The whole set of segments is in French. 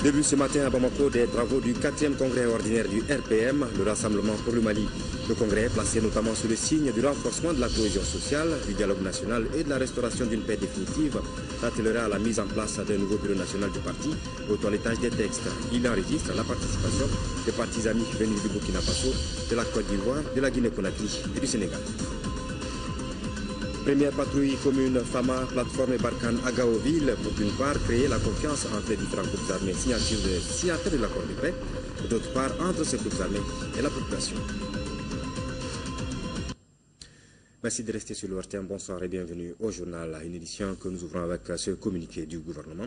Début ce matin à Bamako des travaux du 4e congrès ordinaire du RPM, le Rassemblement pour le Mali. Le congrès est placé notamment sous le signe du renforcement de la cohésion sociale, du dialogue national et de la restauration d'une paix définitive, s'attellera à la mise en place d'un nouveau bureau national du parti au toilettage des textes. Il enregistre la participation des partis amis venus du Burkina Faso, de la Côte d'Ivoire, de la Guinée-Conakry et du Sénégal. Première patrouille commune FAMA, plateforme et Barkhane à Gaoville pour d'une part créer la confiance entre les différents groupes armés signataires de l'accord de paix et d'autre part entre ces groupes armés et la population. Merci de rester sur le RTM. Bonsoir et bienvenue au journal, une édition que nous ouvrons avec ce communiqué du gouvernement.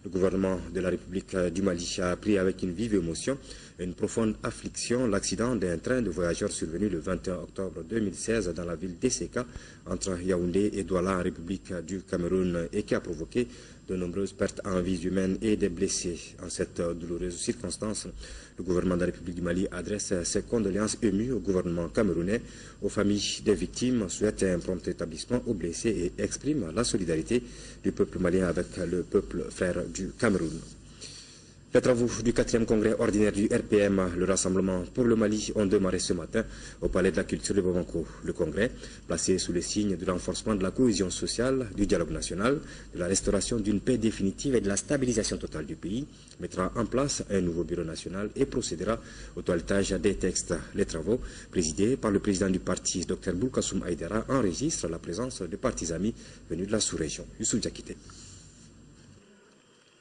Le gouvernement de la République du Mali a appris avec une vive émotion et une profonde affliction l'accident d'un train de voyageurs survenu le 21 octobre 2016 dans la ville d'Esseka, entre Yaoundé et Douala en République du Cameroun, et qui a provoqué de nombreuses pertes en vies humaines et des blessés. En cette douloureuse circonstance, le gouvernement de la République du Mali adresse ses condoléances émues au gouvernement camerounais, aux familles des victimes, souhaite un prompt établissement aux blessés et exprime la solidarité du peuple malien avec le peuple frère du Cameroun. Les travaux du 4e congrès ordinaire du RPM, le Rassemblement pour le Mali, ont démarré ce matin au Palais de la Culture de Bamako. Le congrès, placé sous le signe du renforcement de la cohésion sociale, du dialogue national, de la restauration d'une paix définitive et de la stabilisation totale du pays, mettra en place un nouveau bureau national et procédera au toilettage des textes. Les travaux, présidés par le président du parti, Dr Boulkassoum Aïdara, enregistrent la présence de partis amis venus de la sous-région. Youssouf Diakité.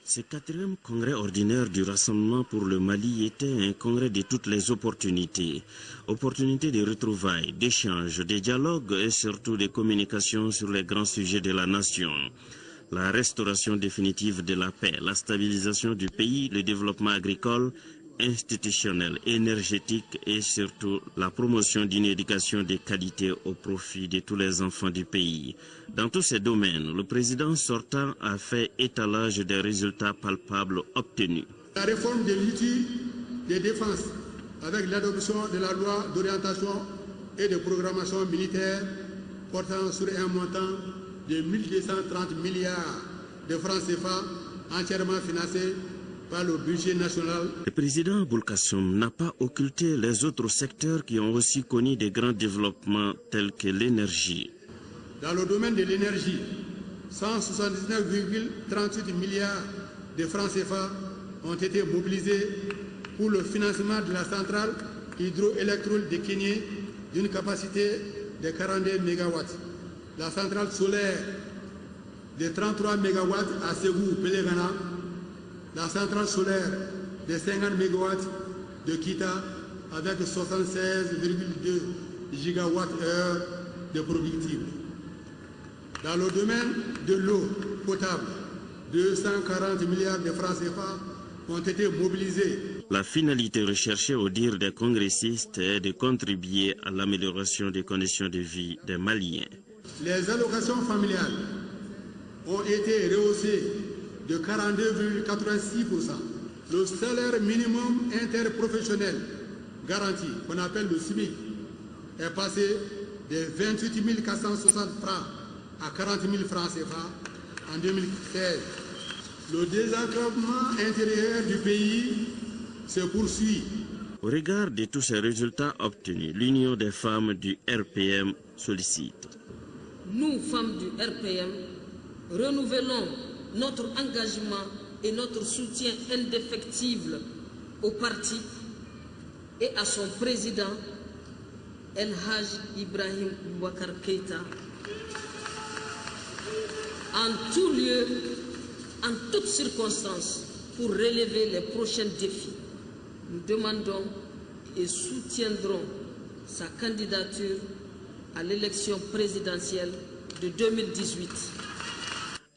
Ce 4e congrès ordinaire du Rassemblement pour le Mali était un congrès de toutes les opportunités. Opportunités de retrouvailles, d'échanges, de dialogues et surtout de communications sur les grands sujets de la nation. La restauration définitive de la paix, la stabilisation du pays, le développement agricole, institutionnel, énergétique et surtout la promotion d'une éducation de qualité au profit de tous les enfants du pays. Dans tous ces domaines, le président sortant a fait étalage des résultats palpables obtenus. La réforme de l'outil de défense avec l'adoption de la loi d'orientation et de programmation militaire portant sur un montant de 1230 milliards de francs CFA entièrement financé par le budget national. Le président Boulkassoum n'a pas occulté les autres secteurs qui ont aussi connu de grands développements tels que l'énergie. Dans le domaine de l'énergie, 179,38 milliards de francs CFA ont été mobilisés pour le financement de la centrale hydroélectrique de Kénié d'une capacité de 42 MW. La centrale solaire de 33 MW à Ségou-Pelégana, la centrale solaire de 50 MW de Kita avec 76,2 GWh de productible. Dans le domaine de l'eau potable, 240 milliards de francs CFA ont été mobilisés. La finalité recherchée au dire des congressistes est de contribuer à l'amélioration des conditions de vie des Maliens. Les allocations familiales ont été rehaussées de 42,86%. Le salaire minimum interprofessionnel garanti, qu'on appelle le SMIC, est passé de 28 460 francs à 40 000 francs CFA en 2016. Le désenclavement intérieur du pays se poursuit. Au regard de tous ces résultats obtenus, l'Union des femmes du RPM sollicite. Nous, femmes du RPM, renouvelons notre engagement et notre soutien indéfectible au parti et à son président, El Haj Ibrahim Boubacar Keïta, en tout lieu, en toutes circonstances, pour relever les prochains défis. Nous demandons et soutiendrons sa candidature à l'élection présidentielle de 2018.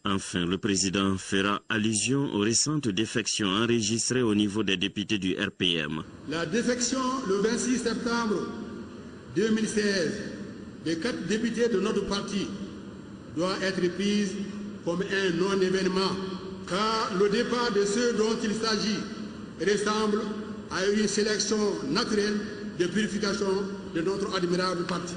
Enfin, le président fera allusion aux récentes défections enregistrées au niveau des députés du RPM. La défection le 26 septembre 2016 des 4 députés de notre parti doit être prise comme un non-événement, car le départ de ceux dont il s'agit ressemble à une sélection naturelle de purification de notre admirable parti.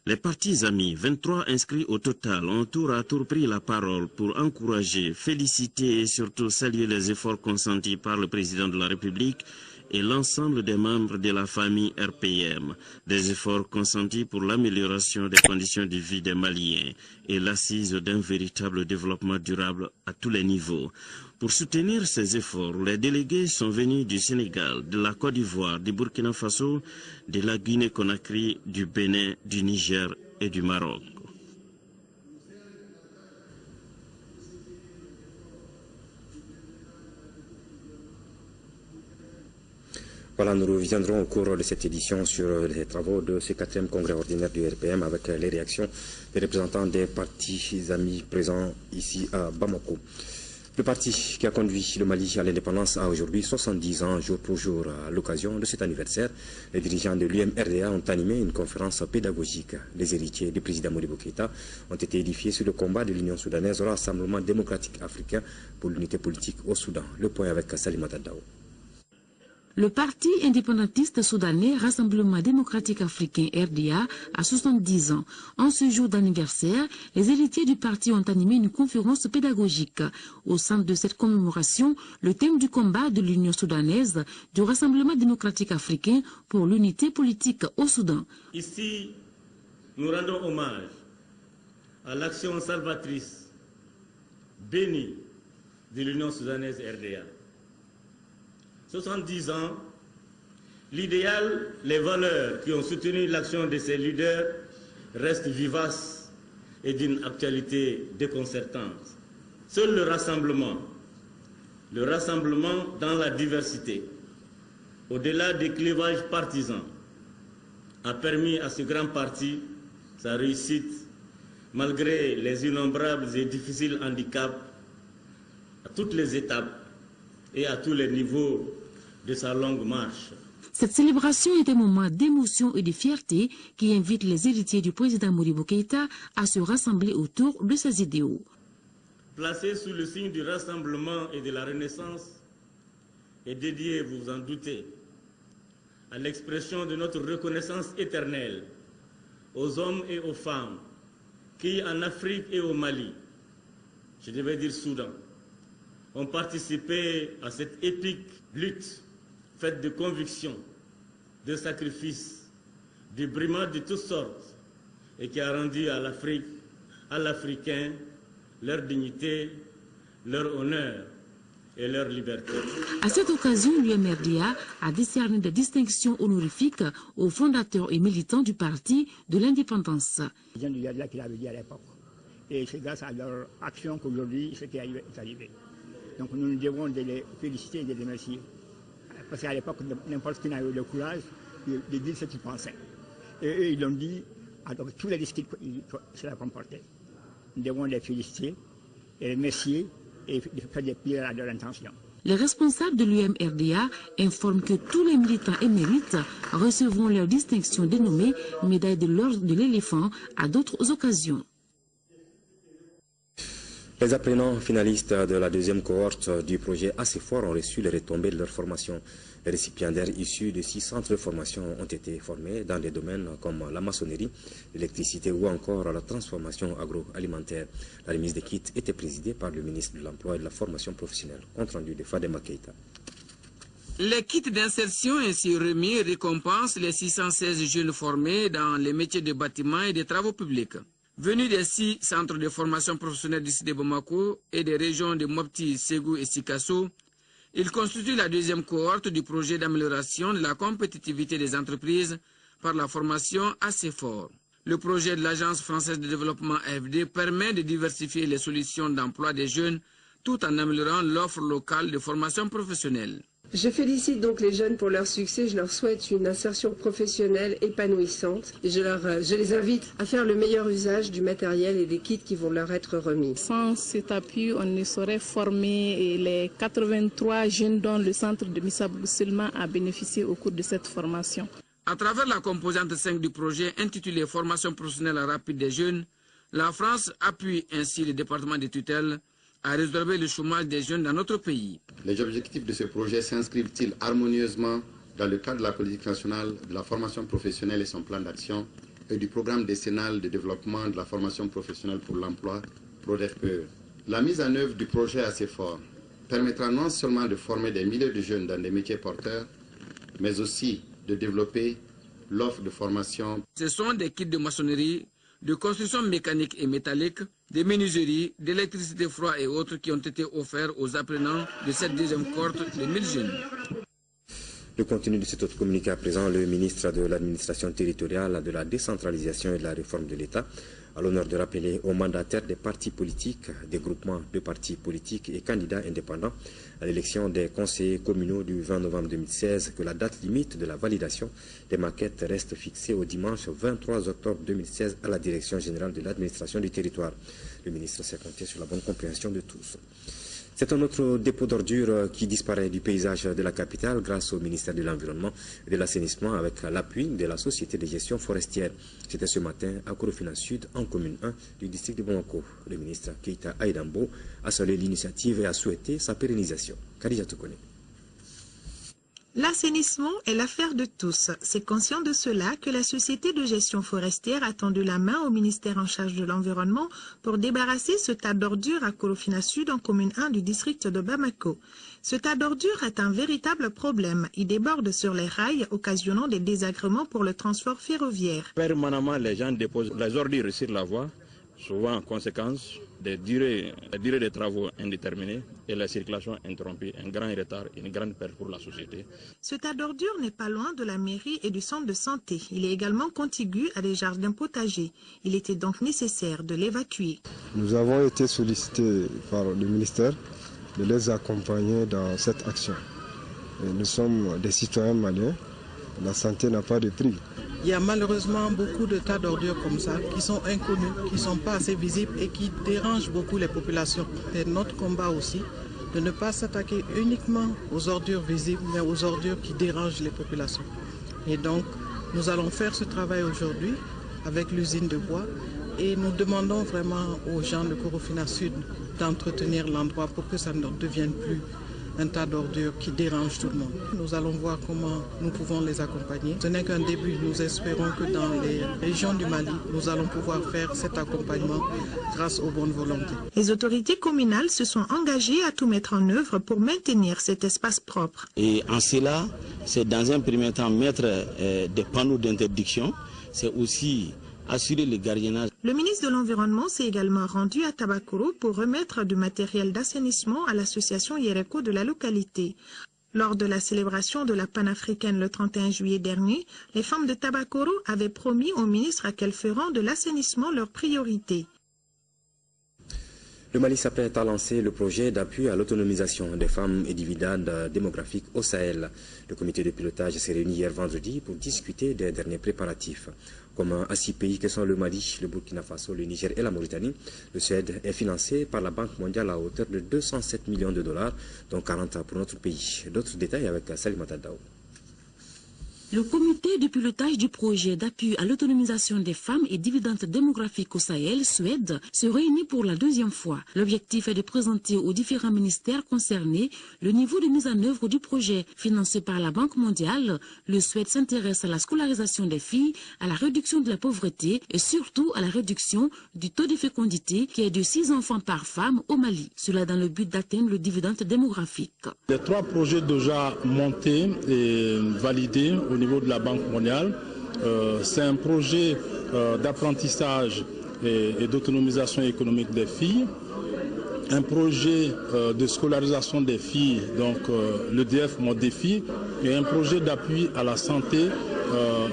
Les partis amis, 23 inscrits au total, ont tour à tour pris la parole pour encourager, féliciter et surtout saluer les efforts consentis par le président de la République et l'ensemble des membres de la famille RPM, des efforts consentis pour l'amélioration des conditions de vie des Maliens et l'assise d'un véritable développement durable à tous les niveaux. Pour soutenir ces efforts, les délégués sont venus du Sénégal, de la Côte d'Ivoire, du Burkina Faso, de la Guinée-Conakry, du Bénin, du Niger et du Maroc. Voilà, nous reviendrons au cours de cette édition sur les travaux de ce 4e congrès ordinaire du RPM avec les réactions des représentants des partis amis présents ici à Bamako. Le parti qui a conduit le Mali à l'indépendance a aujourd'hui 70 ans jour pour jour. À l'occasion de cet anniversaire, les dirigeants de l'UMRDA ont animé une conférence pédagogique. Les héritiers du président Modibo Keïta ont été édifiés sur le combat de l'Union soudanaise au Rassemblement démocratique africain pour l'unité politique au Soudan. Le point avec Salimata Dao. Le parti indépendantiste soudanais Rassemblement démocratique africain RDA a 70 ans. En ce jour d'anniversaire, les héritiers du parti ont animé une conférence pédagogique. Au centre de cette commémoration, le thème du combat de l'Union soudanaise du Rassemblement démocratique africain pour l'unité politique au Soudan. Ici, nous rendons hommage à l'action salvatrice bénie de l'Union soudanaise RDA. 70 ans, l'idéal, les valeurs qui ont soutenu l'action de ces leaders restent vivaces et d'une actualité déconcertante. Seul le rassemblement dans la diversité, au-delà des clivages partisans, a permis à ce grand parti sa réussite malgré les innombrables et difficiles handicaps à toutes les étapes et à tous les niveaux de sa longue marche. Cette célébration est un moment d'émotion et de fierté qui invite les héritiers du président Modibo Keïta à se rassembler autour de ses idéaux. Placé sous le signe du rassemblement et de la renaissance, est dédié, vous vous en doutez, à l'expression de notre reconnaissance éternelle aux hommes et aux femmes qui, en Afrique et au Mali, je devais dire Soudan, ont participé à cette épique lutte faite de conviction, de sacrifices, de brimades de toutes sortes et qui a rendu à l'Afrique, à l'Africain, leur dignité, leur honneur et leur liberté. À cette occasion, l'UMRDA a décerné des distinctions honorifiques aux fondateurs et militants du parti de l'indépendance. Les gens du UMRDA qui l'avaient dit à l'époque. Et c'est grâce à leur action qu'aujourd'hui, ce qui est arrivé. Donc nous devons les féliciter et les remercier. Parce qu'à l'époque, n'importe qui n'a eu le courage de dire ce qu'ils pensaient. Et eux, ils l'ont dit avec tous les risques que cela comportait. Nous devons les féliciter et remercier et faire des prières à leur intention. Les responsables de l'UMRDA informent que tous les militants émérites recevront leur distinction dénommée médaille de l'ordre de l'éléphant à d'autres occasions. Les apprenants finalistes de la 2e cohorte du projet Assez Fort ont reçu les retombées de leur formation. Les récipiendaires issus de 6 centres de formation ont été formés dans des domaines comme la maçonnerie, l'électricité ou encore la transformation agroalimentaire. La remise des kits était présidée par le ministre de l'Emploi et de la Formation professionnelle. Compte rendu de Fadema Keïta. Les kits d'insertion ainsi remis récompensent les 616 jeunes formés dans les métiers de bâtiment et des travaux publics. Venus des 6 centres de formation professionnelle d'ici de Bamako et des régions de Mopti, Ségou et Sikasso, ils constituent la 2e cohorte du projet d'amélioration de la compétitivité des entreprises par la formation Assez Fort. Le projet de l'Agence française de développement AFD permet de diversifier les solutions d'emploi des jeunes tout en améliorant l'offre locale de formation professionnelle. Je félicite donc les jeunes pour leur succès. Je leur souhaite une insertion professionnelle épanouissante. Et je les invite à faire le meilleur usage du matériel et des kits qui vont leur être remis. Sans cet appui, on ne saurait former les 83 jeunes dont le centre de Missabou seulement a bénéficié au cours de cette formation. À travers la composante 5 du projet intitulé Formation professionnelle rapide des jeunes, la France appuie ainsi le département de tutelle à résorber le chômage des jeunes dans notre pays. Les objectifs de ce projet s'inscrivent-ils harmonieusement dans le cadre de la politique nationale de la formation professionnelle et son plan d'action et du programme décennal de développement de la formation professionnelle pour l'emploi, PRODEFPE. La mise en œuvre du projet assez fort permettra non seulement de former des milliers de jeunes dans des métiers porteurs, mais aussi de développer l'offre de formation. Ce sont des kits de maçonnerie, de construction mécanique et métallique, de menuiserie, d'électricité froide et autres qui ont été offerts aux apprenants de cette deuxième cohorte de 1000 jeunes. Le contenu de cet autre communiqué à présent, le ministre de l'administration territoriale, de la décentralisation et de la réforme de l'État a l'honneur de rappeler aux mandataires des partis politiques, des groupements de partis politiques et candidats indépendants à l'élection des conseillers communaux du 20 novembre 2016 que la date limite de la validation des maquettes reste fixée au dimanche 23 octobre 2016 à la Direction générale de l'administration du territoire. Le ministre s'est compté sur la bonne compréhension de tous. C'est un autre dépôt d'ordures qui disparaît du paysage de la capitale grâce au ministère de l'Environnement et de l'Assainissement avec l'appui de la Société de gestion forestière. C'était ce matin à Korofina Sud, en commune 1 du district de Bamako. Le ministre Keita Aïdambo a salué l'initiative et a souhaité sa pérennisation. Khadija Tokone. L'assainissement est l'affaire de tous. C'est conscient de cela que la Société de gestion forestière a tendu la main au ministère en charge de l'environnement pour débarrasser ce tas d'ordures à Korofina Sud en commune 1 du district de Bamako. Ce tas d'ordures est un véritable problème. Il déborde sur les rails, occasionnant des désagréments pour le transport ferroviaire. Permanemment, les gens déposent les ordures sur la voie, souvent en conséquence des durées des travaux indéterminés et la circulation interrompue, un grand retard, une grande perte pour la société. Ce tas d'ordures n'est pas loin de la mairie et du centre de santé. Il est également contigu à des jardins potagers. Il était donc nécessaire de l'évacuer. Nous avons été sollicités par le ministère de les accompagner dans cette action. Et nous sommes des citoyens maliens. La santé n'a pas de prix. Il y a malheureusement beaucoup de tas d'ordures comme ça qui sont inconnus, qui ne sont pas assez visibles et qui dérangent beaucoup les populations. C'est notre combat aussi de ne pas s'attaquer uniquement aux ordures visibles, mais aux ordures qui dérangent les populations. Et donc, nous allons faire ce travail aujourd'hui avec l'usine de bois et nous demandons vraiment aux gens de Korofina Sud d'entretenir l'endroit pour que ça ne devienne plus un tas d'ordures qui dérange tout le monde. Nous allons voir comment nous pouvons les accompagner. Ce n'est qu'un début. Nous espérons que dans les régions du Mali, nous allons pouvoir faire cet accompagnement grâce aux bonnes volontés. Les autorités communales se sont engagées à tout mettre en œuvre pour maintenir cet espace propre. Et en cela, c'est dans un premier temps mettre des panneaux d'interdiction. C'est aussi assurer le gardiennage. Le ministre de l'Environnement s'est également rendu à Tabakoro pour remettre du matériel d'assainissement à l'association Yereko de la localité. Lors de la célébration de la panafricaine le 31 juillet dernier, les femmes de Tabakoro avaient promis au ministre qu'elles feront de l'assainissement leur priorité. Le Mali s'apprête à lancer le projet d'appui à l'autonomisation des femmes et dividendes démographiques au Sahel. Le comité de pilotage s'est réuni hier vendredi pour discuter des derniers préparatifs. Commun à 6 pays que sont le Mali, le Burkina Faso, le Niger et la Mauritanie, le Suède est financé par la Banque mondiale à hauteur de 207 millions de dollars, dont 40 pour notre pays. D'autres détails avec Salimata Dao. Le comité de pilotage du projet d'appui à l'autonomisation des femmes et dividendes démographiques au Sahel, Suède, se réunit pour la deuxième fois. L'objectif est de présenter aux différents ministères concernés le niveau de mise en œuvre du projet. Financé par la Banque mondiale, le Suède s'intéresse à la scolarisation des filles, à la réduction de la pauvreté et surtout à la réduction du taux de fécondité qui est de 6 enfants par femme au Mali. Cela dans le but d'atteindre le dividende démographique. Les 3 projets déjà montés et validés au niveau de la Banque mondiale. C'est un projet d'apprentissage et d'autonomisation économique des filles, un projet de scolarisation des filles, donc l'EDF Modéfi, et un projet d'appui à la santé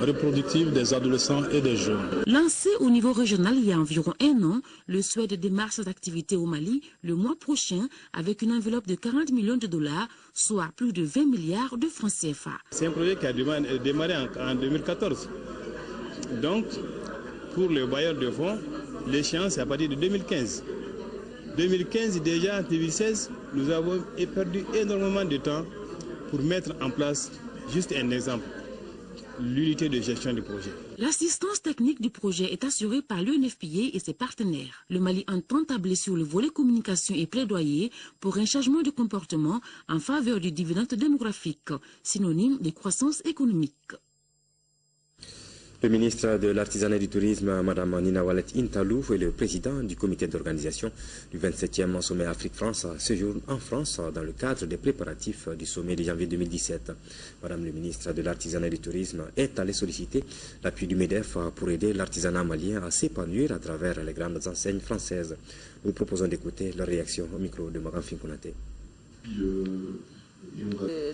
reproductive des adolescents et des jeunes. Lancé au niveau régional il y a environ 1 an, le Suède démarre ses activités au Mali le mois prochain avec une enveloppe de 40 millions de dollars, soit plus de 20 milliards de francs CFA. C'est un projet qui a démarré en 2014. Donc, pour le bailleur de fonds, l'échéance est à partir de 2015. 2015 déjà, en 2016, nous avons perdu énormément de temps pour mettre en place, juste un exemple, l'unité de gestion du projet. L'assistance technique du projet est assurée par l'UNFPA et ses partenaires. Le Mali entend tabler sur le volet communication et plaidoyer pour un changement de comportement en faveur du dividende démographique, synonyme de croissance économique. Le ministre de l'Artisanat et du Tourisme, Mme Nina Wallet Intalou, est le président du comité d'organisation du 27e sommet Afrique-France séjourne en France dans le cadre des préparatifs du sommet de janvier 2017. Madame le ministre de l'Artisanat et du Tourisme est allée solliciter l'appui du MEDEF pour aider l'artisanat malien à s'épanouir à travers les grandes enseignes françaises. Nous proposons d'écouter leur réaction au micro de Magan Finkounate.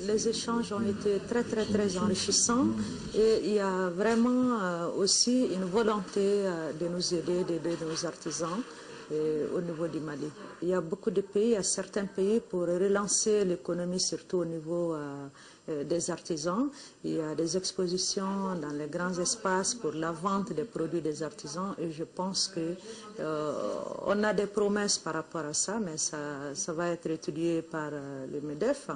Les échanges ont été très enrichissants et il y a vraiment aussi une volonté de nous aider, d'aider nos artisans au niveau du Mali. Il y a beaucoup de pays, il y a certains pays pour relancer l'économie, surtout au niveau des artisans. Il y a des expositions dans les grands espaces pour la vente des produits des artisans et je pense qu'on a des promesses par rapport à ça, mais ça va être étudié par le MEDEF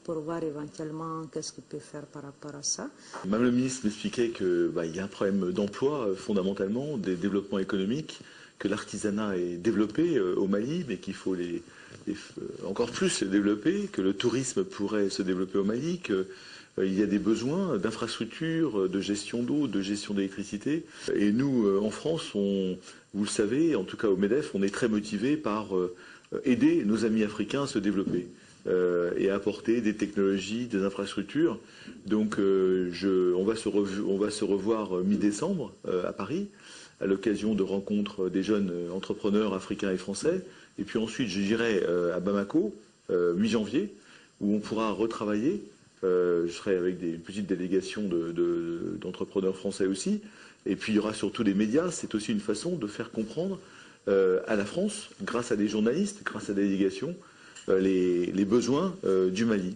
pour voir éventuellement qu'est-ce qu'il peut faire par rapport à ça. Madame le ministre m'expliquait qu'il y a un problème d'emploi fondamentalement, des développements économiques, que l'artisanat est développé au Mali, mais qu'il faut encore plus les développer, que le tourisme pourrait se développer au Mali, qu'il y a des besoins d'infrastructures, de gestion d'eau, de gestion d'électricité. Et nous, en France, vous le savez, en tout cas au MEDEF, on est très motivés par aider nos amis africains à se développer et à apporter des technologies, des infrastructures. Donc on va se revoir mi-décembre à Paris, à l'occasion de rencontres des jeunes entrepreneurs africains et français. Et puis ensuite, j'irai à Bamako, mi-janvier, où on pourra retravailler. Je serai avec une petite délégation d'entrepreneurs français aussi. Et puis il y aura surtout des médias. C'est aussi une façon de faire comprendre à la France, grâce à des journalistes, grâce à des délégations, les besoins du Mali.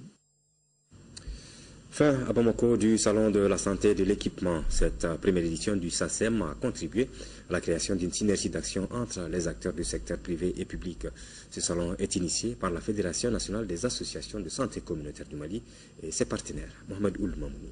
Fin à Bamako du Salon de la santé et de l'équipement. Cette première édition du SACEM a contribué à la création d'une synergie d'action entre les acteurs du secteur privé et public. Ce salon est initié par la Fédération nationale des associations de santé communautaire du Mali et ses partenaires. Mohamed Ould Mamouni.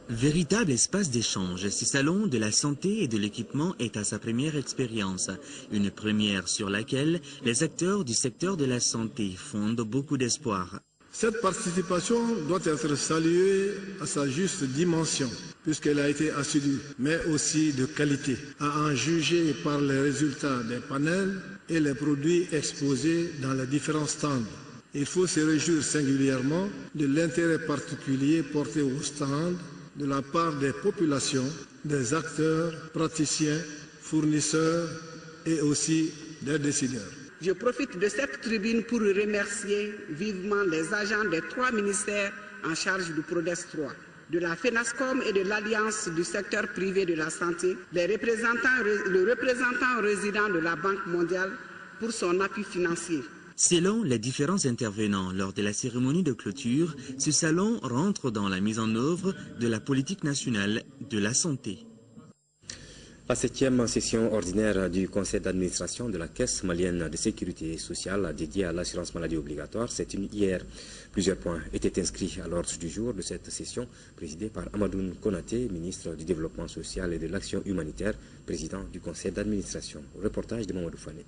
Véritable espace d'échange, ce salon de la santé et de l'équipement est à sa première expérience. Une première sur laquelle les acteurs du secteur de la santé fondent beaucoup d'espoir. Cette participation doit être saluée à sa juste dimension, puisqu'elle a été assidue, mais aussi de qualité, à en juger par les résultats des panels et les produits exposés dans les différents stands. Il faut se réjouir singulièrement de l'intérêt particulier porté aux stands de la part des populations, des acteurs, praticiens, fournisseurs et aussi des décideurs. Je profite de cette tribune pour remercier vivement les agents des 3 ministères en charge du PRODES 3, de la FENASCOM et de l'Alliance du secteur privé de la santé, le représentant résident de la Banque mondiale pour son appui financier. Selon les différents intervenants lors de la cérémonie de clôture, ce salon rentre dans la mise en œuvre de la politique nationale de la santé. La 7e session ordinaire du conseil d'administration de la Caisse malienne de sécurité sociale dédiée à l'assurance maladie obligatoire s'est tenue hier. Plusieurs points étaient inscrits à l'ordre du jour de cette session, présidée par Amadoune Konaté, ministre du Développement social et de l'Action humanitaire, président du conseil d'administration. Reportage de Mamadou Fane.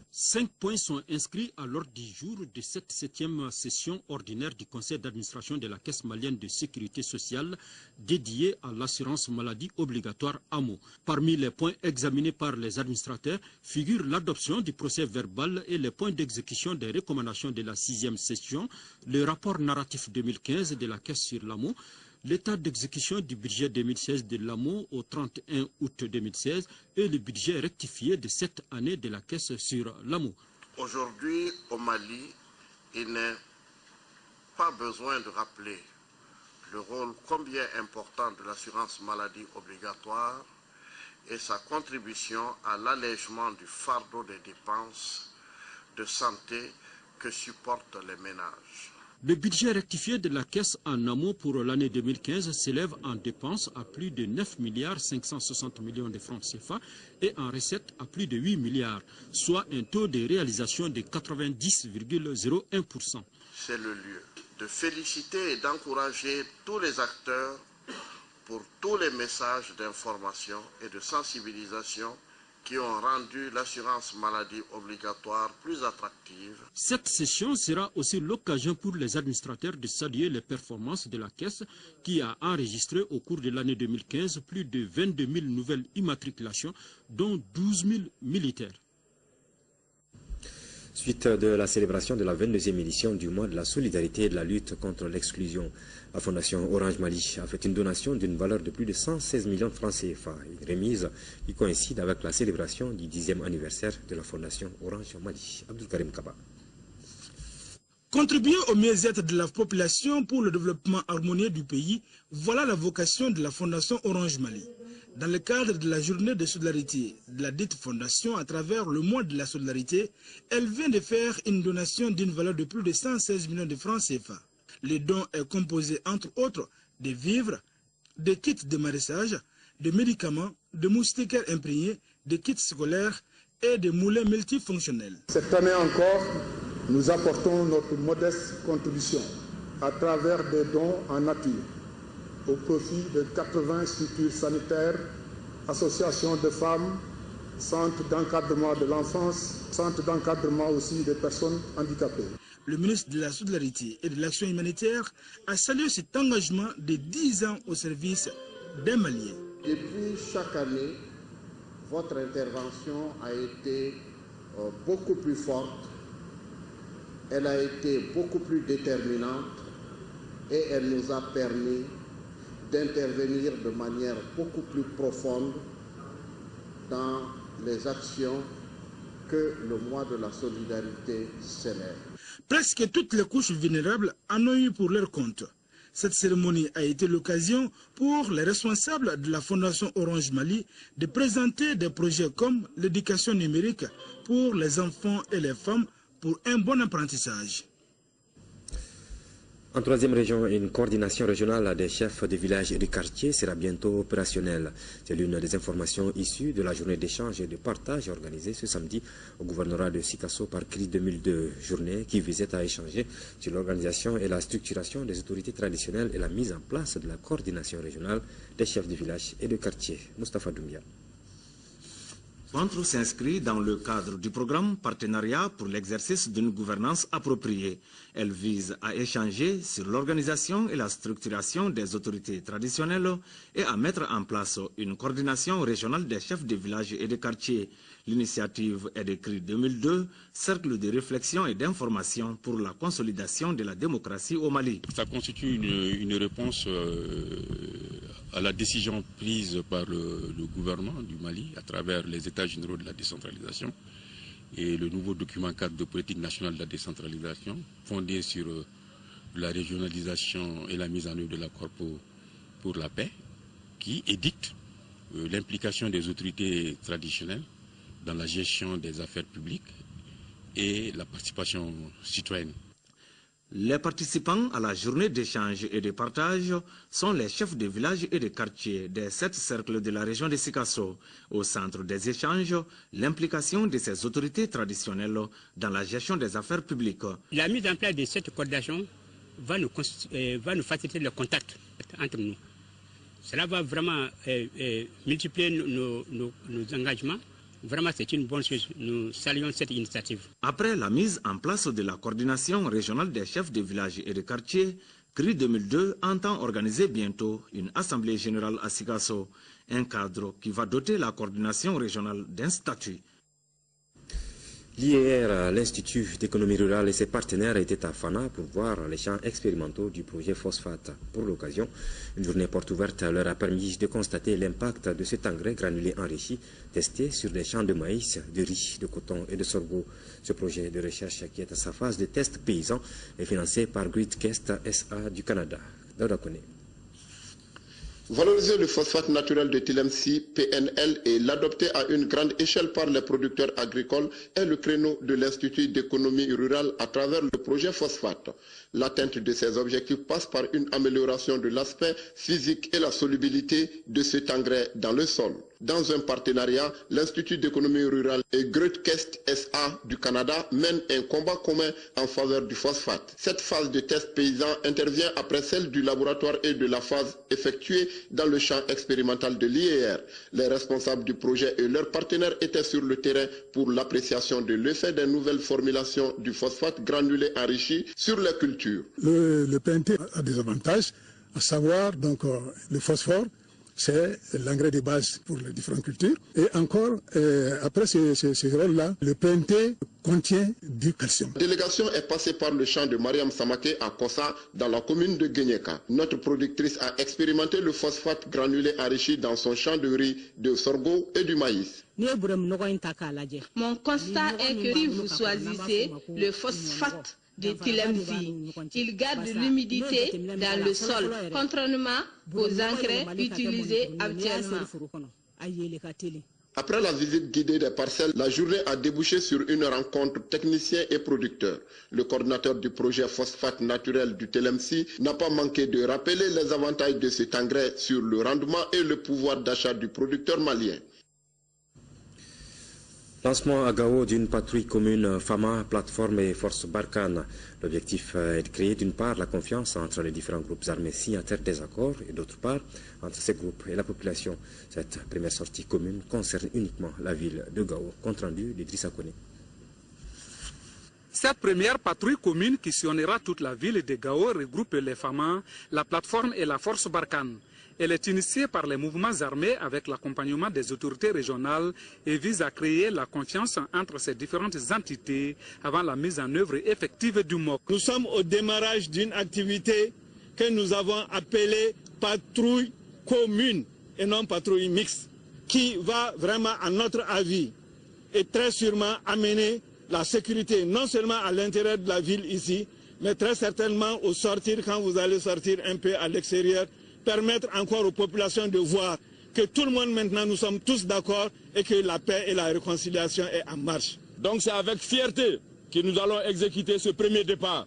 5 points sont inscrits à l'ordre du jour de cette 7e session ordinaire du conseil d'administration de la Caisse malienne de sécurité sociale dédiée à l'assurance maladie obligatoire AMO. Parmi les points examinés par les administrateurs figurent l'adoption du procès verbal et les points d'exécution des recommandations de la 6e session, le rapport narratif 2015 de la Caisse sur l'AMO, l'état d'exécution du budget 2016 de l'AMO au 31 août 2016 et le budget rectifié de cette année de la Caisse sur l'AMO. Aujourd'hui, au Mali, il n'est pas besoin de rappeler le rôle combien important de l'assurance maladie obligatoire et sa contribution à l'allègement du fardeau des dépenses de santé que supportent les ménages. Le budget rectifié de la Caisse en amont pour l'année 2015 s'élève en dépenses à plus de 9 milliards 560 millions de francs CFA et en recettes à plus de 8 milliards, soit un taux de réalisation de 90,01%. C'est le lieu de féliciter et d'encourager tous les acteurs pour tous les messages d'information et de sensibilisation qui ont rendu l'assurance maladie obligatoire plus attractive. Cette session sera aussi l'occasion pour les administrateurs de saluer les performances de la Caisse qui a enregistré au cours de l'année 2015 plus de 22 000 nouvelles immatriculations, dont 12 000 militaires. Suite de la célébration de la 22e édition du mois de la solidarité et de la lutte contre l'exclusion, la Fondation Orange Mali a fait une donation d'une valeur de plus de 116 millions de francs CFA, une remise qui coïncide avec la célébration du 10e anniversaire de la Fondation Orange Mali. Abdul Karim Kaba. Contribuer au mieux-être de la population pour le développement harmonieux du pays, voilà la vocation de la Fondation Orange Mali. Dans le cadre de la journée de solidarité de la dite fondation à travers le mois de la solidarité, elle vient de faire une donation d'une valeur de plus de 116 millions de francs CFA. Le don est composé entre autres de vivres, de kits de maraîchage, de médicaments, de moustiquaires imprégnés, de kits scolaires et de moulins multifonctionnels. Cette année encore, nous apportons notre modeste contribution à travers des dons en nature au profit de 80 structures sanitaires, associations de femmes, centres d'encadrement de l'enfance, centres d'encadrement aussi des personnes handicapées. Le ministre de la Solidarité et de l'Action humanitaire a salué cet engagement de 10 ans au service des Maliens. Depuis chaque année, votre intervention a été beaucoup plus forte, elle a été beaucoup plus déterminante et elle nous a permis d'intervenir de manière beaucoup plus profonde dans les actions que le mois de la solidarité célèbre. Presque toutes les couches vulnérables en ont eu pour leur compte. Cette cérémonie a été l'occasion pour les responsables de la Fondation Orange Mali de présenter des projets comme l'éducation numérique pour les enfants et les femmes pour un bon apprentissage. En troisième région, une coordination régionale des chefs de village et de quartier sera bientôt opérationnelle. C'est l'une des informations issues de la journée d'échange et de partage organisée ce samedi au gouvernorat de Sikasso par CRI 2002, journée qui visait à échanger sur l'organisation et la structuration des autorités traditionnelles et la mise en place de la coordination régionale des chefs de village et de quartier. Moustapha Doumbia. Centre s'inscrit dans le cadre du programme Partenariat pour l'exercice d'une gouvernance appropriée. Elle vise à échanger sur l'organisation et la structuration des autorités traditionnelles et à mettre en place une coordination régionale des chefs de village et de quartier. L'initiative est de CRI 2002, cercle de réflexion et d'information pour la consolidation de la démocratie au Mali. Ça constitue une réponse à la décision prise par le gouvernement du Mali à travers les États généraux de la décentralisation et le nouveau document cadre de politique nationale de la décentralisation fondé sur la régionalisation et la mise en œuvre de l'accord pour la paix qui édicte l'implication des autorités traditionnelles dans la gestion des affaires publiques et la participation citoyenne. Les participants à la journée d'échange et de partage sont les chefs de village et de quartier des 7 cercles de la région de Sikasso. Au centre des échanges, l'implication de ces autorités traditionnelles dans la gestion des affaires publiques. La mise en place de cette coordination va nous faciliter le contact entre nous. Cela va vraiment multiplier nos engagements. Vraiment, c'est une bonne chose. Nous saluons cette initiative. Après la mise en place de la coordination régionale des chefs de village et de quartier, CRI 2002 entend organiser bientôt une assemblée générale à Sikasso, un cadre qui va doter la coordination régionale d'un statut. Hier, l'Institut d'économie rurale et ses partenaires étaient à Fana pour voir les champs expérimentaux du projet phosphate. Pour l'occasion, une journée porte ouverte leur a permis de constater l'impact de cet engrais granulé enrichi testé sur des champs de maïs, de riz, de coton et de sorgho. Ce projet de recherche qui est à sa phase de test paysan est financé par Gridkest SA du Canada. Dauda Kone. Valoriser le phosphate naturel de Tilemsi, PNL, et l'adopter à une grande échelle par les producteurs agricoles est le créneau de l'Institut d'économie rurale à travers le projet phosphate. L'atteinte de ces objectifs passe par une amélioration de l'aspect physique et la solubilité de cet engrais dans le sol. Dans un partenariat, l'Institut d'économie rurale et Grootkest SA du Canada mènent un combat commun en faveur du phosphate. Cette phase de test paysan intervient après celle du laboratoire et de la phase effectuée dans le champ expérimental de l'IER. Les responsables du projet et leurs partenaires étaient sur le terrain pour l'appréciation de l'effet des nouvelles formulations du phosphate granulé enrichi sur les cultures. Le PNT a des avantages, à savoir donc le phosphore, c'est l'engrais de base pour les différentes cultures. Et encore, après ce rôle-là, le PNT contient du calcium. La délégation est passée par le champ de Mariam Samake à Kossa, dans la commune de Guéniéka. Notre productrice a expérimenté le phosphate granulé enrichi dans son champ de riz, de sorgho et du maïs. Mon constat est que si vous choisissez le phosphate de Tilemsi, il garde l'humidité dans le sol, contrairement aux engrais utilisés actuellement. Après la visite guidée des parcelles, la journée a débouché sur une rencontre techniciens et producteurs. Le coordinateur du projet phosphate naturel du Tilemsi n'a pas manqué de rappeler les avantages de cet engrais sur le rendement et le pouvoir d'achat du producteur malien. Lancement à Gao d'une patrouille commune FAMA, plateforme et force Barkhane. L'objectif est de créer d'une part la confiance entre les différents groupes armés signataires des accords et d'autre part entre ces groupes et la population. Cette première sortie commune concerne uniquement la ville de Gao. Compte rendu d'Idrissa Kone. Cette première patrouille commune qui sillonnera toute la ville de Gao regroupe les FAMA, la plateforme et la force Barkhane. Elle est initiée par les mouvements armés avec l'accompagnement des autorités régionales et vise à créer la confiance entre ces différentes entités avant la mise en œuvre effective du MOC. Nous sommes au démarrage d'une activité que nous avons appelée patrouille commune et non patrouille mixte, qui va vraiment, à notre avis, et très sûrement amener la sécurité non seulement à l'intérieur de la ville ici, mais très certainement au sortir, quand vous allez sortir un peu à l'extérieur, permettre encore aux populations de voir que tout le monde maintenant, nous sommes tous d'accord et que la paix et la réconciliation est en marche. Donc c'est avec fierté que nous allons exécuter ce premier départ.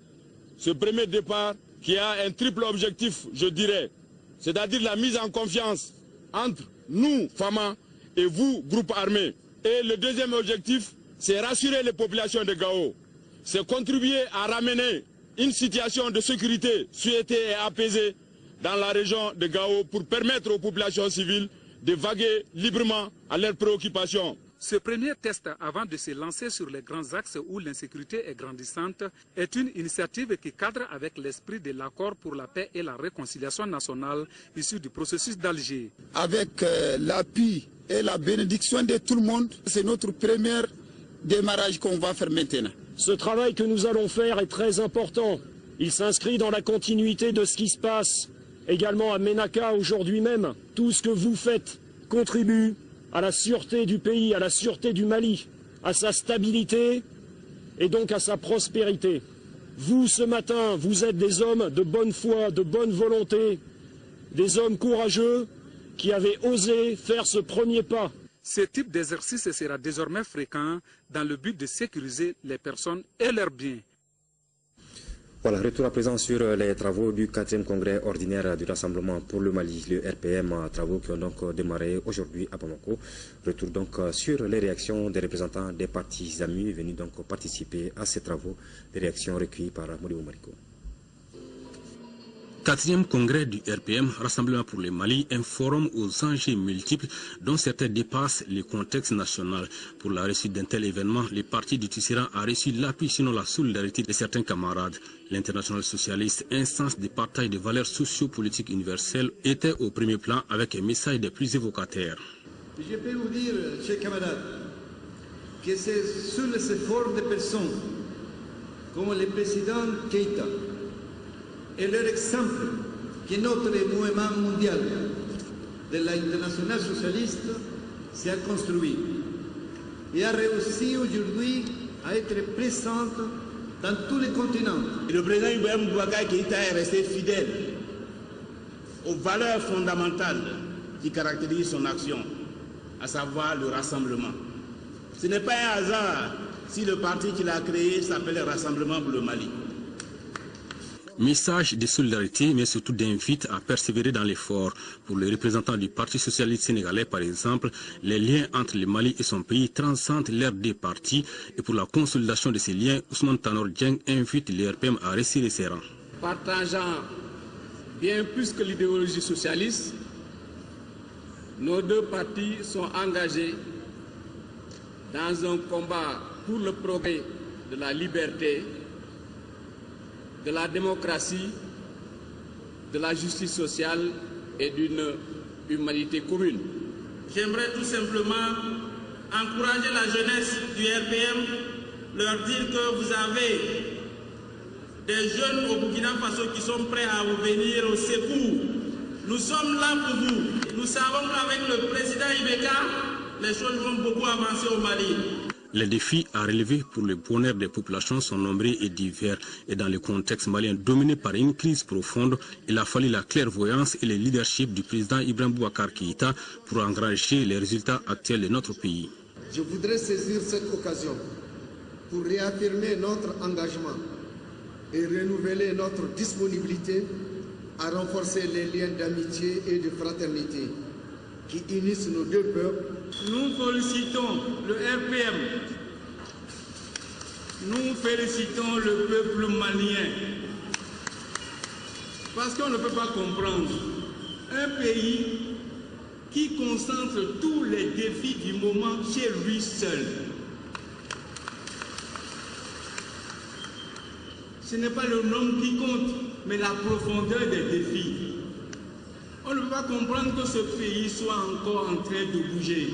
Ce premier départ qui a un triple objectif, je dirais, c'est-à-dire la mise en confiance entre nous, FAMA, et vous, groupe armé. Et le deuxième objectif, c'est rassurer les populations de Gao. C'est contribuer à ramener une situation de sécurité souhaitée et apaisée dans la région de Gao pour permettre aux populations civiles de vaguer librement à leurs préoccupations. Ce premier test, avant de se lancer sur les grands axes où l'insécurité est grandissante, est une initiative qui cadre avec l'esprit de l'accord pour la paix et la réconciliation nationale issu du processus d'Alger. Avec l'appui et la bénédiction de tout le monde, c'est notre premier démarrage qu'on va faire maintenant. Ce travail que nous allons faire est très important. Il s'inscrit dans la continuité de ce qui se passe également à Ménaka aujourd'hui même. Tout ce que vous faites contribue à la sûreté du pays, à la sûreté du Mali, à sa stabilité et donc à sa prospérité. Vous, ce matin, vous êtes des hommes de bonne foi, de bonne volonté, des hommes courageux qui avaient osé faire ce premier pas. Ce type d'exercice sera désormais fréquent dans le but de sécuriser les personnes et leurs biens. Voilà, retour à présent sur les travaux du 4e congrès ordinaire du Rassemblement pour le Mali, le RPM, travaux qui ont donc démarré aujourd'hui à Bamako. Retour donc sur les réactions des représentants des partis amis venus donc participer à ces travaux, des réactions recueillies par Modibo Mariko. 4e congrès du RPM, Rassemblement pour le Mali, un forum aux enjeux multiples dont certains dépassent le contexte national. Pour la réussite d'un tel événement, le parti du Tisserand a reçu l'appui sinon la solidarité de certains camarades. L'International socialiste, instance de partage de valeurs socio-politiques universelles, était au premier plan avec un message des plus évocataires. Je peux vous dire, chers camarades, que c'est sous les efforts de personnes comme le président Keïta et leur exemple que notre mouvement mondial de l'International socialiste s'est construit et a réussi aujourd'hui à être présent dans tous les continents. Le président Ibrahim Boubacar Keïta est resté fidèle aux valeurs fondamentales qui caractérisent son action, à savoir le rassemblement. Ce n'est pas un hasard si le parti qu'il a créé s'appelle Rassemblement pour le Mali. Message de solidarité, mais surtout d'invite à persévérer dans l'effort. Pour les représentants du Parti socialiste sénégalais, par exemple, les liens entre le Mali et son pays transcendent l'ère des partis. Et pour la consolidation de ces liens, Ousmane Tanor Dieng invite l'URPM à resserrer ses rangs. Partageant bien plus que l'idéologie socialiste, nos deux partis sont engagés dans un combat pour le progrès de la liberté, de la démocratie, de la justice sociale et d'une humanité commune. J'aimerais tout simplement encourager la jeunesse du RPM, leur dire que vous avez des jeunes au Burkina Faso qui sont prêts à vous venir au secours. Nous sommes là pour vous. Nous savons qu'avec le président Ibeka, les choses vont beaucoup avancer au Mali. Les défis à relever pour le bonheur des populations sont nombreux et divers. Et dans le contexte malien dominé par une crise profonde, il a fallu la clairvoyance et le leadership du président Ibrahim Boubacar Keïta pour engranger les résultats actuels de notre pays. Je voudrais saisir cette occasion pour réaffirmer notre engagement et renouveler notre disponibilité à renforcer les liens d'amitié et de fraternité qui unissent nos deux peuples. Nous félicitons le RPM, nous félicitons le peuple malien, parce qu'on ne peut pas comprendre un pays qui concentre tous les défis du moment chez lui seul. Ce n'est pas le nombre qui compte, mais la profondeur des défis. On ne peut pas comprendre que ce pays soit encore en train de bouger.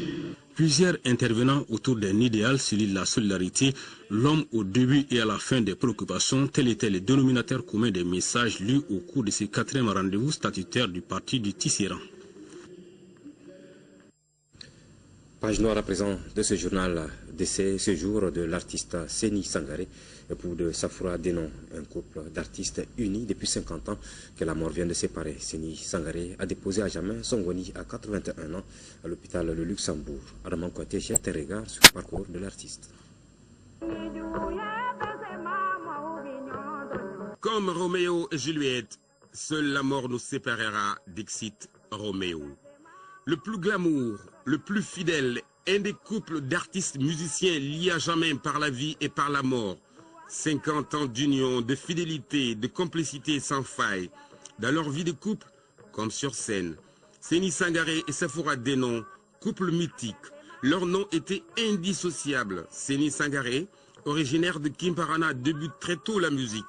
Plusieurs intervenants autour d'un idéal, celui de la solidarité, l'homme au début et à la fin des préoccupations, tel était le dénominateur commun des messages lus au cours de ce 4e rendez-vous statutaire du parti du Tisserand. Page noire à présent de ce journal d'essai, ce jour de l'artiste Séni Sangaré, époux de Safoura Denon, un couple d'artistes unis depuis 50 ans que la mort vient de séparer. Séni Sangaré a déposé à jamais son Goni à 81 ans à l'hôpital de Luxembourg. Adam Kouaté jette un regard sur le parcours de l'artiste. Comme Roméo et Juliette, seule la mort nous séparera, dixit Roméo. Le plus glamour, le plus fidèle, un des couples d'artistes musiciens liés à jamais par la vie et par la mort. 50 ans d'union, de fidélité, de complicité sans faille. Dans leur vie de couple, comme sur scène. Séni Sangaré et Safoura Denon, couple mythique. Leur nom était indissociable. Séni Sangaré, originaire de Kimparana, débute très tôt la musique.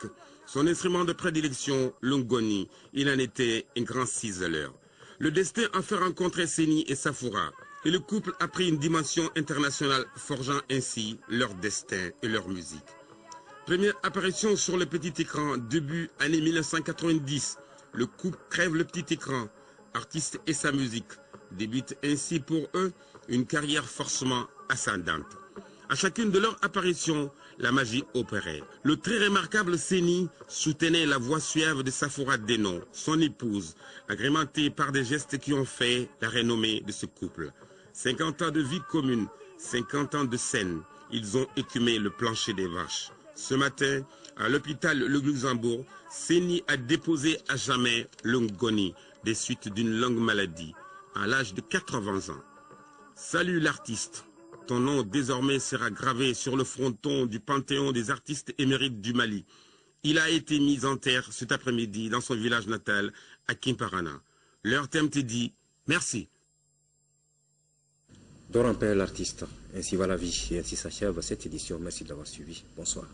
Son instrument de prédilection, le ngoni. Il en était un grand ciseleur. Le destin a fait rencontrer Séni et Safoura. Et le couple a pris une dimension internationale, forgeant ainsi leur destin et leur musique. Première apparition sur le petit écran, début année 1990. Le couple crève le petit écran. Artiste et sa musique. Débute ainsi pour eux une carrière forcément ascendante. À chacune de leurs apparitions, la magie opérait. Le très remarquable Séni soutenait la voix suave de Safoura Denon, son épouse, agrémentée par des gestes qui ont fait la renommée de ce couple. 50 ans de vie commune, 50 ans de scène, ils ont écumé le plancher des vaches. Ce matin, à l'hôpital Le Luxembourg, Séni a déposé à jamais le ngoni des suites d'une longue maladie, à l'âge de 80 ans. Salut l'artiste. Ton nom désormais sera gravé sur le fronton du Panthéon des artistes émérites du Mali. Il a été mis en terre cet après-midi dans son village natal à Kimparana. Leur thème te dit merci. Dort en paix l'artiste. Ainsi va la vie et ainsi s'achève cette édition. Merci de l'avoir suivi. Bonsoir.